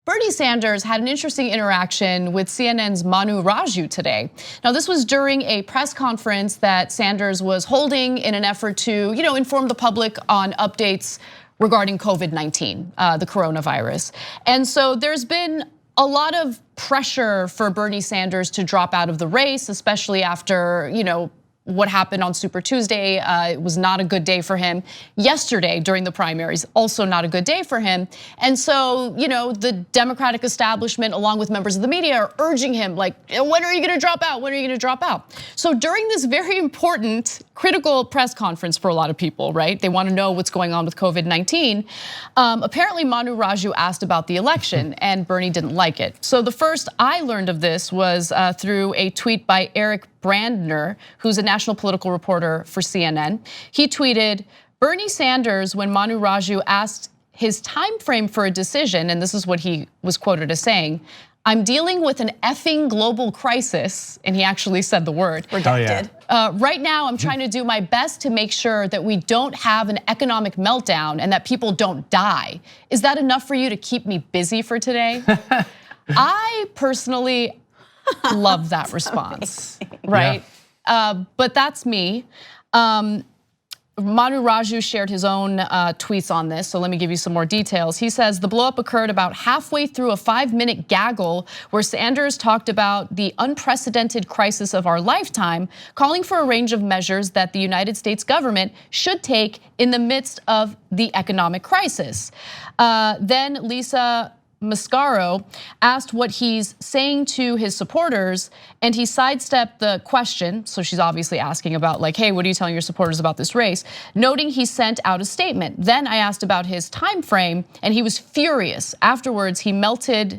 Bernie Sanders had an interesting interaction with CNN's Manu Raju today. Now, this was during a press conference that Sanders was holding in an effort to, inform the public on updates regarding COVID-19, the coronavirus. And so there's been a lot of pressure for Bernie Sanders to drop out of the race, especially after, what happened on Super Tuesday. It was not a good day for him. Yesterday during the primaries, also not a good day for him. And so, the Democratic establishment, along with members of the media, are urging him, like, when are you gonna drop out? When are you gonna drop out? So during this very important, critical press conference for a lot of people, right? They wanna know what's going on with COVID-19. Apparently Manu Raju asked about the election and Bernie didn't like it. So the first I learned of this was through a tweet by Eric Brandner, who's a national political reporter for CNN. He tweeted, Bernie Sanders, when Manu Raju asked his time frame for a decision, and this is what he was quoted as saying, I'm dealing with an effing global crisis, and he actually said the word. Redacted. Right now, I'm trying to do my best to make sure that we don't have an economic meltdown and that people don't die. Is that enough for you to keep me busy for today? I personally love that response, right? Yeah. But that's me. Manu Raju shared his own tweets on this, so let me give you some more details. He says the blowup occurred about halfway through a 5-minute gaggle where Sanders talked about the unprecedented crisis of our lifetime, calling for a range of measures that the United States government should take in the midst of the economic crisis. Then Lisa Mascaro asked what he's saying to his supporters, and he sidestepped the question. So she's obviously asking about like, hey, what are you telling your supporters about this race? Noting he sent out a statement. Then I asked about his time frame, and he was furious. Afterwards, he mellowed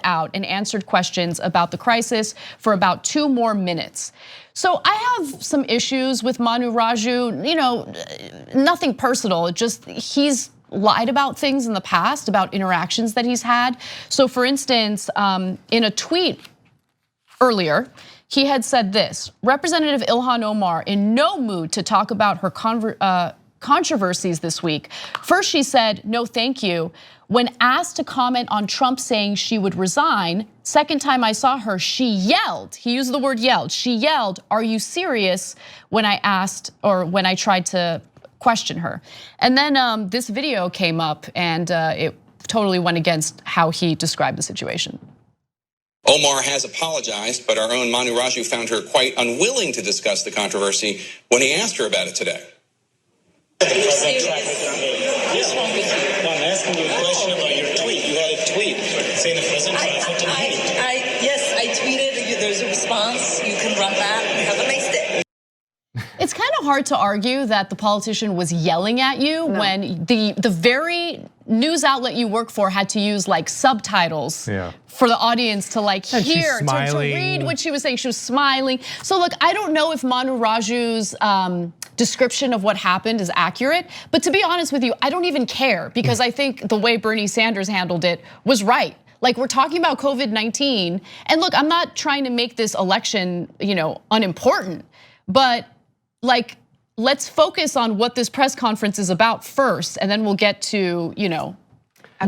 out and answered questions about the crisis for about 2 more minutes. So I have some issues with Manu Raju, nothing personal, just he's lied about things in the past, about interactions that he's had. So for instance, in a tweet earlier, he had said this, Representative Ilhan Omar in no mood to talk about her controversies this week. First she said, no thank you. When asked to comment on Trump saying she would resign, second time I saw her, she yelled, he used the word yelled, she yelled, are you serious? When I asked, or when I tried to question her. And then this video came up and it totally went against how he described the situation. Omar has apologized, but our own Manu Raju found her quite unwilling to discuss the controversy when he asked her about it today. I'm asking you a question about your tweet. You had a tweet saying the president conflict in Haiti. Yes, I tweeted. There's a response. You can run that. Have a nice day. It's kind of hard to argue that the politician was yelling at you when the very news outlet you work for had to use like subtitles for the audience to like hear, to read what she was saying. She was smiling. So look, I don't know if Manu Raju's description of what happened is accurate, but to be honest with you, I don't even care because I think the way Bernie Sanders handled it was right. Like we're talking about COVID-19, and look, I'm not trying to make this election, unimportant, but like, let's focus on what this press conference is about first, and then we'll get to,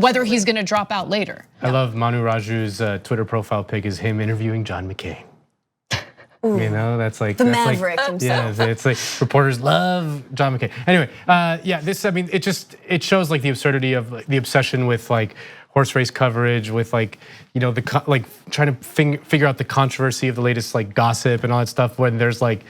whether he's gonna drop out later. I love Manu Raju's Twitter profile pic is him interviewing John McCain. Ooh. That's like the Maverick himself. Yeah, it's like reporters love John McCain. Anyway, it shows like the absurdity of the obsession with like horse race coverage, with like trying to figure out the controversy of the latest like gossip and all that stuff when there's like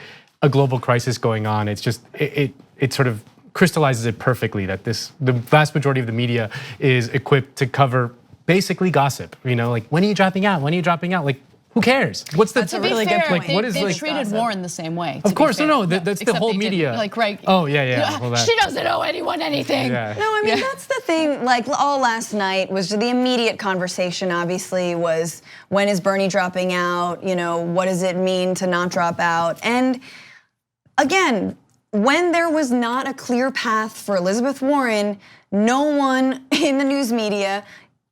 a global crisis going on. It's just it sort of crystallizes it perfectly that the vast majority of the media is equipped to cover basically gossip. Like when are you dropping out? When are you dropping out? Like who cares? What's the? That's a really good point. They treated Warren the same way. Of course, that's the whole media. Like right. Oh yeah. Well, she doesn't owe anyone anything. Yeah. No, I mean that's the thing. Like all last night was the immediate conversation. Obviously, was when is Bernie dropping out? What does it mean to not drop out? And again, when there was not a clear path for Elizabeth Warren, no one in the news media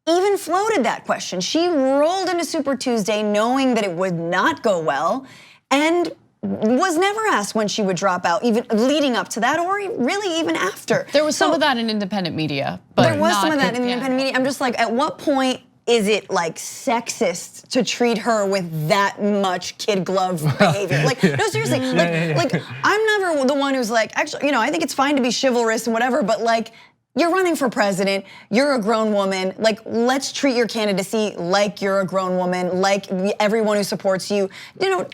even floated that question. She rolled into Super Tuesday knowing that it would not go well, and was never asked when she would drop out, even leading up to that, or really even after. There was some of that in independent media, but there was not some of that in independent media. I'm just like, at what point is it like sexist to treat her with that much kid glove behavior? Like, no, seriously, like I'm never the one who's like, actually, I think it's fine to be chivalrous and whatever, but like, you're running for president, you're a grown woman, like let's treat your candidacy like you're a grown woman, like everyone who supports you,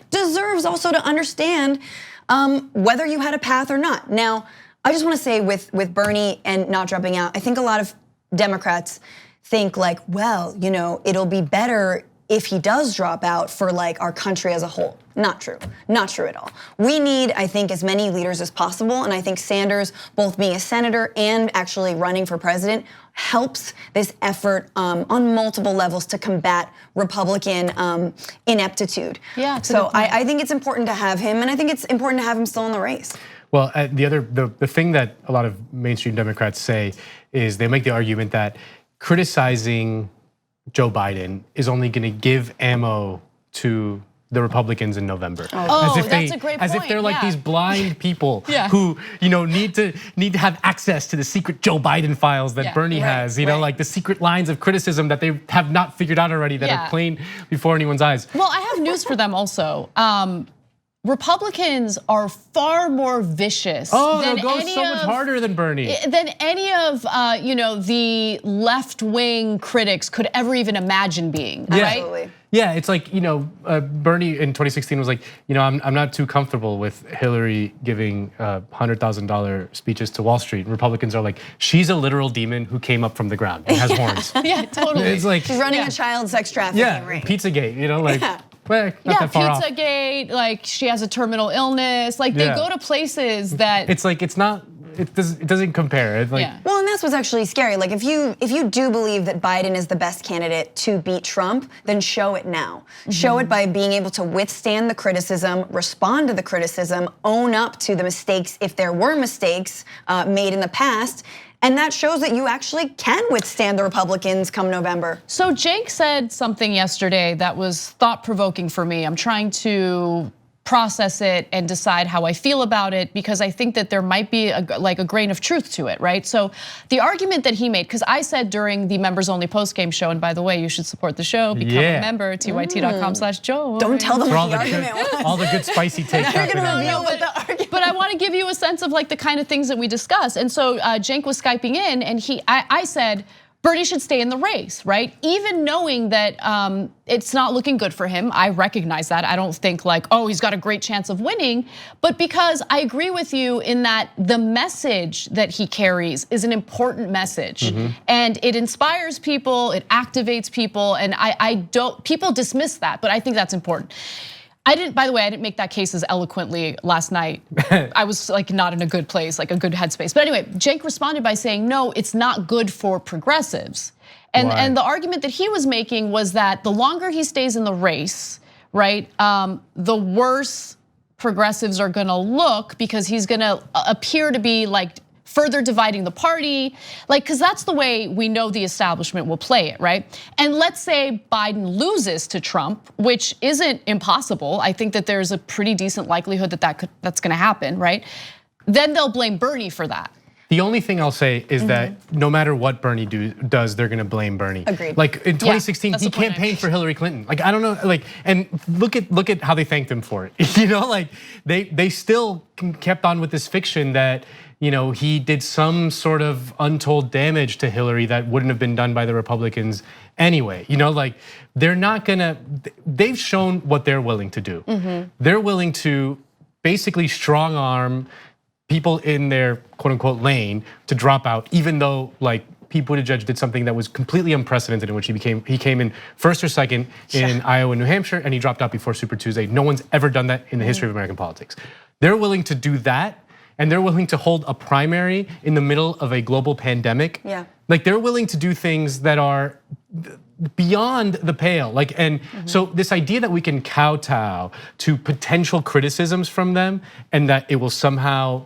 deserves also to understand whether you had a path or not. Now, I just wanna say with Bernie and not dropping out, I think a lot of Democrats think like, well, it'll be better if he does drop out for like our country as a whole. Not true, not true at all. We need, I think, as many leaders as possible, and I think Sanders, both being a senator and actually running for president, helps this effort on multiple levels to combat Republican ineptitude. Yeah. So I think it's important to have him, and I think it's important to have him still in the race. Well, the thing that a lot of mainstream Democrats say is they make the argument that criticizing Joe Biden is only going to give ammo to the Republicans in November. Oh, that's a great point. As if they're like these blind people who need to have access to the secret Joe Biden files that Bernie has. Like the secret lines of criticism that they have not figured out already that are plain before anyone's eyes. Well, I have news for them also. Republicans are far more vicious they'll go so much harder than Bernie. Than any of the left-wing critics could ever even imagine being, right? Absolutely. Yeah, it's like, Bernie in 2016 was like, I'm not too comfortable with Hillary giving $100,000 speeches to Wall Street. And Republicans are like, she's a literal demon who came up from the ground and has horns. Yeah, totally. It's like she's running a child sex trafficking ring. Pizzagate, like. Well, not that far off. Pizzagate, like she has a terminal illness. Like they go to places that it's like it doesn't compare. It's like, Well, and that's what's actually scary. Like if you do believe that Biden is the best candidate to beat Trump, then show it now. Show it by being able to withstand the criticism, respond to the criticism, own up to the mistakes if there were mistakes made in the past. And that shows that you actually can withstand the Republicans come November. So Jake said something yesterday that was thought-provoking for me. I'm trying to process it and decide how I feel about it because I think that there might be a grain of truth to it, right? So the argument that he made, because I said during the members only post-game show, and by the way, you should support the show, become a member, tyt.com/Joe. Don't tell them what the argument was. All the good spicy takes. You're gonna reveal what the argument. But I want to give you a sense of like the kind of things that we discuss. And so Cenk was Skyping in and I said, Bernie should stay in the race, right? Even knowing that it's not looking good for him, I recognize that. I don't think like, oh, he's got a great chance of winning, but because I agree with you in that the message that he carries is an important message. And it inspires people, it activates people, and people dismiss that, but I think that's important. By the way, I didn't make that case as eloquently last night. I was like not in a good place, like a good headspace. But anyway, Cenk responded by saying, no, it's not good for progressives. And the argument that he was making was that the longer he stays in the race, right, the worse progressives are gonna look because he's gonna appear to be like further dividing the party, like, because that's the way we know the establishment will play it, right? And let's say Biden loses to Trump, which isn't impossible. I think that there's a pretty decent likelihood that that's gonna happen, right? Then they'll blame Bernie for that. The only thing I'll say is that no matter what Bernie does, they're gonna blame Bernie. Agreed. Like in 2016, he campaigned for Hillary Clinton. Like I don't know, like and look at how they thanked him for it. Like they still kept on with this fiction that he did some sort of untold damage to Hillary that wouldn't have been done by the Republicans anyway. Like they're not gonna. They've shown what they're willing to do. They're willing to basically strong arm people in their quote unquote lane to drop out, even though like Pete Buttigieg did something that was completely unprecedented in which he came in first or second in Iowa and New Hampshire, and he dropped out before Super Tuesday. No one's ever done that in the history of American politics. They're willing to do that, and they're willing to hold a primary in the middle of a global pandemic. Yeah. Like they're willing to do things that are beyond the pale. Like, and so this idea that we can kowtow to potential criticisms from them and that it will somehow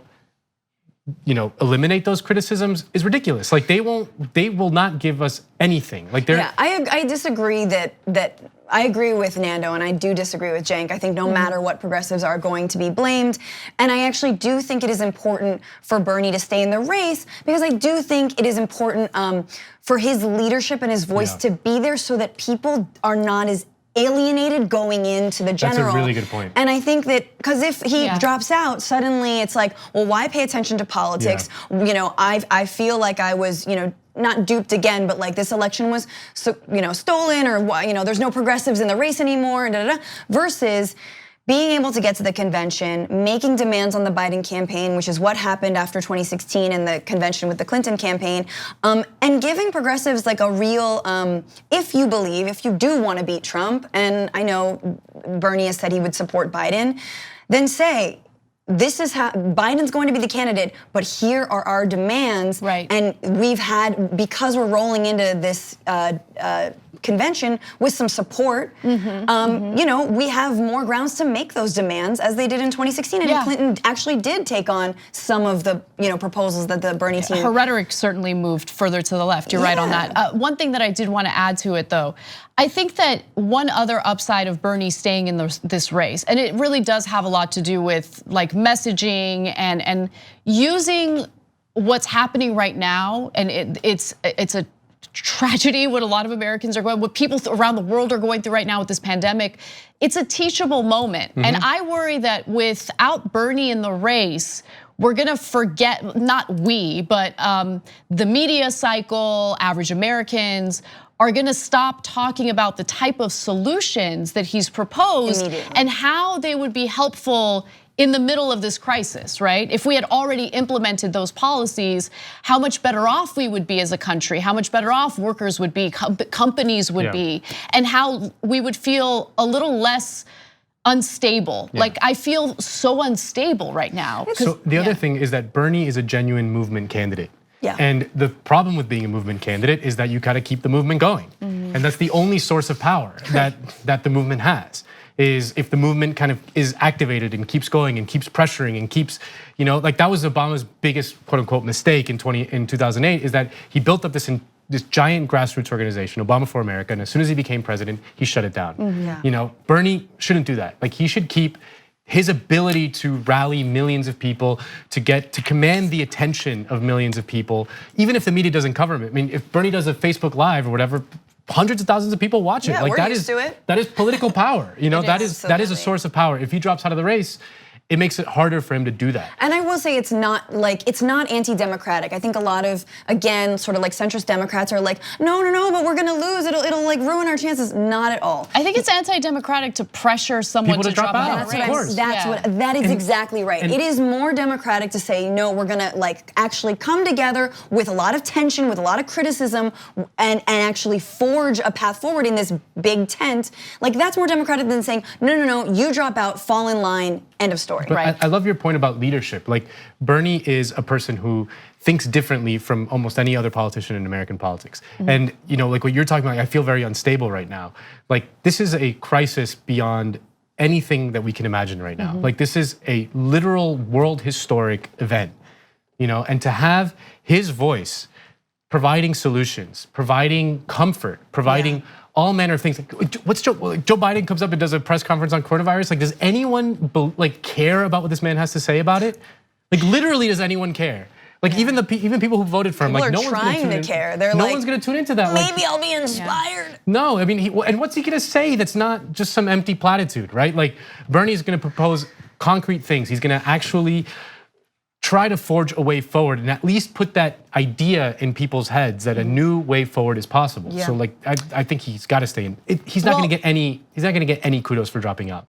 eliminate those criticisms is ridiculous. Like they will not give us anything. Like they're. Yeah, I disagree that I agree with Nando and I do disagree with Cenk. I think no matter what, progressives are going to be blamed. And I actually do think it is important for Bernie to stay in the race because I do think it is important for his leadership and his voice to be there so that people are not as alienated going into the general. That's a really good point. And I think that, because if he drops out, suddenly it's like, well, why pay attention to politics? I feel like I was, not duped again, but like this election was, stolen, or there's no progressives in the race anymore, versus being able to get to the convention, making demands on the Biden campaign, which is what happened after 2016 and the convention with the Clinton campaign, and giving progressives like a real, if you do want to beat Trump, and I know Bernie has said he would support Biden, then say, this is how Biden's going to be the candidate, but here are our demands. Right. And we've had, because we're rolling into this convention with some support, we have more grounds to make those demands as they did in 2016. And Clinton actually did take on some of the proposals that the Bernie team. Her rhetoric certainly moved further to the left. You're right on that. One thing that I did want to add to it, though, I think that one other upside of Bernie staying in this race, and it really does have a lot to do with like messaging and using what's happening right now, and it's a tragedy what a lot of Americans are going, what people around the world are going through right now with this pandemic. It's a teachable moment, and I worry that without Bernie in the race, we're gonna forget, not we, but the media cycle, average Americans are gonna stop talking about the type of solutions that he's proposed and how they would be helpful in the middle of this crisis, right? If we had already implemented those policies, how much better off we would be as a country, how much better off workers would be, companies would be, and how we would feel a little less unstable. Like I feel so unstable right now. So the other thing is that Bernie is a genuine movement candidate. And the problem with being a movement candidate is that you gotta keep the movement going. And that's the only source of power that the movement has, is if the movement kind of is activated and keeps going and keeps pressuring and keeps, like that was Obama's biggest quote unquote mistake in 2008, is that he built up this giant grassroots organization, Obama for America, and as soon as he became president, he shut it down. Bernie shouldn't do that. Like he should keep his ability to rally millions of people, to command the attention of millions of people, even if the media doesn't cover him. I mean, if Bernie does a Facebook Live or whatever, hundreds of thousands of people watch it. Yeah, like that is political power. That is a source of power. If he drops out of the race, it makes it harder for him to do that. And I will say it's not anti-democratic. I think a lot of, again, sort of like centrist Democrats are like, no, but we're gonna lose. It'll like ruin our chances. Not at all. I think it's anti-democratic to pressure someone to drop out. That is exactly right. It is more democratic to say, no, we're gonna like actually come together with a lot of tension, with a lot of criticism, and actually forge a path forward in this big tent. Like that's more democratic than saying, no, you drop out, fall in line, end of story. But I love your point about leadership. Like Bernie is a person who thinks differently from almost any other politician in American politics. And like what you're talking about, I feel very unstable right now. Like this is a crisis beyond anything that we can imagine right now. Like this is a literal world historic event, and to have his voice providing solutions, providing comfort, providing all manner of things. What's Joe Biden comes up and does a press conference on coronavirus. Like, does anyone like care about what this man has to say about it? Like, literally, does anyone care? Like, even people who voted for him, like, no one's trying to care. They're no one's gonna tune into that. Maybe I'll be inspired. No, I mean, and what's he gonna say that's not just some empty platitude, right? Like, Bernie's gonna propose concrete things. He's gonna actually try to forge a way forward and at least put that idea in people's heads that a new way forward is possible. So like I think he's got to stay in. He's not going to get any kudos for dropping out.